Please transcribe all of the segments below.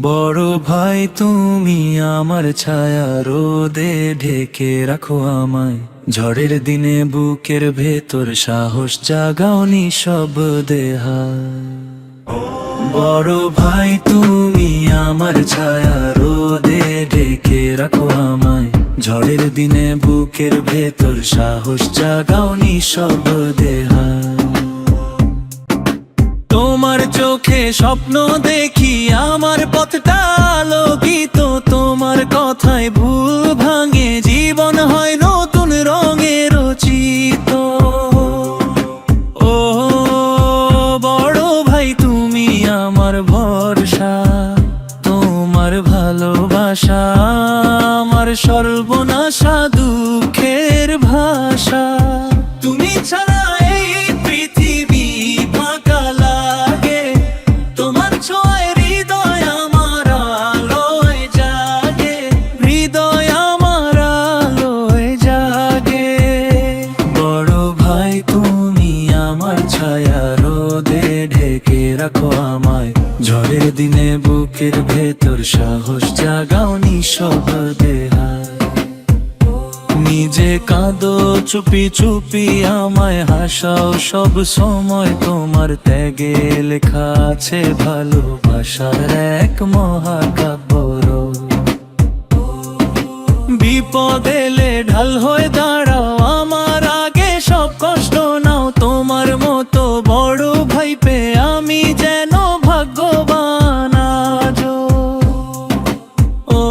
বড় ভাই তুমি আমার ছায়া, রোদে ঢেকে রাখো আমায়। ঝড়ের দিনে বুকের ভেতর সাহস জাগাও নিঃশব্দে হায়। বড় ভাই তুমি আমার ছায়া, রোদে ঢেকে রাখো আমায়। ঝড়ের দিনে বুকের ভেতর সাহস জাগাও নিঃশব্দে হায়। তোমার চোখে স্বপ্ন দেখি, আমার পথটা আলোকিত। তোমার কথায় ভুল ভাঙে, জীবন হয় নতুন রঙে রচিত। ও বড় ভাই তুমি আমার ভরসা, তোমার ভালোবাসা আমার সর্বনাশা দুঃখের ভাষা। তুমি ছাড়া এই পৃথিবী ফাঁকা লাগে, তোমার ছোঁয়ায় হৃদয় আমার আলোয় জাগে, হৃদয় আমার আলোয় জাগে। বড় ভাই তুমি আমার ছায়া, রোদে ঢেকে রাখো আমায়। ঝড়ের দিনে বুকের ভেতর সাহস জাগাও নিঃশব্দে হায়। নিজে কাঁদো চুপি চুপি, আমায় হাসাও সব সময়। তোমার ত্যাগে লেখা আছে ভালোবাসার এক মহাকাব্য। বিপদ এলে ঢাল হয়ে দাঁড়াও আমার আগে, সব কষ্ট নাও। তোমার মতো বড় ভাই পেয়ে আমি যেন ভাগ্যবান আজও। ও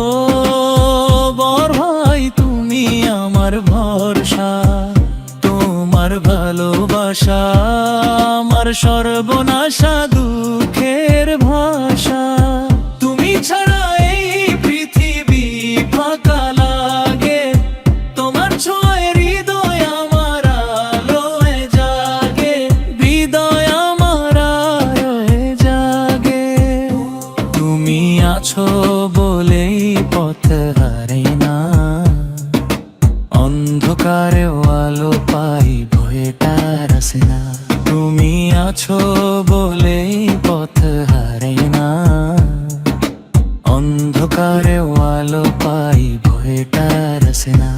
বড় ভাই তুমি আমার ভরসা, তোমার ভালোবাসা আমার সর্বনাশা দুঃখের ভাষা। তুমি ছাড়া এই পৃথিবী ফাঁকা লাগে, তোমার ছোঁয়ায় হৃদয় আমার আলোয় জাগে, হৃদয় আমার আলোয় জাগে। তুমি আছো বলেই পথ হারাই না, অন্ধকারেও আলো পাই ভয়টার আসে না। তুমি আছো বলেই পথ হারাই না, অন্ধকারেও আলো পাই ভয়টার আসে না।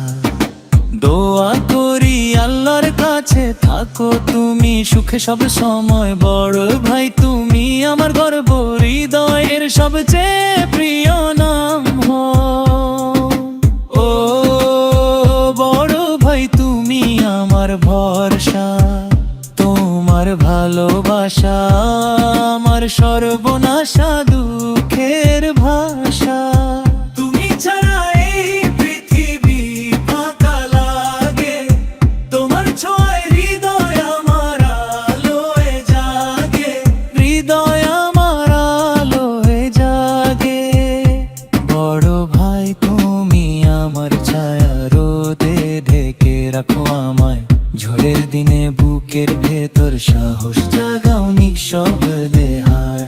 দোয়া করি আল্লাহর কাছে থাকো তুমি সুখে সব সময়। বড় ভাই তুমি আমার গর্ব, হৃদয়ের সবচেয়ে প্রিয় নাম ও বড় ভাই তুমি আমার ভরসা, তোমার ভালোবাসা আমার সর্বনাশা দুঃখের ভাষা। তুমি ছাড়া এই পৃথিবী ফাঁকা লাগে, তোমার ছোঁয়ায় হৃদয় আমার আলোয় জাগে, হৃদয় আমার আলোয় জাগে। বড় ভাই তুমি আমার ছায়া, রোদে ঢেকে রাখো আমায়। ঝড়ের দিনে বুকের ভেতর সাহস জাগাও নিঃশব্দে হায়।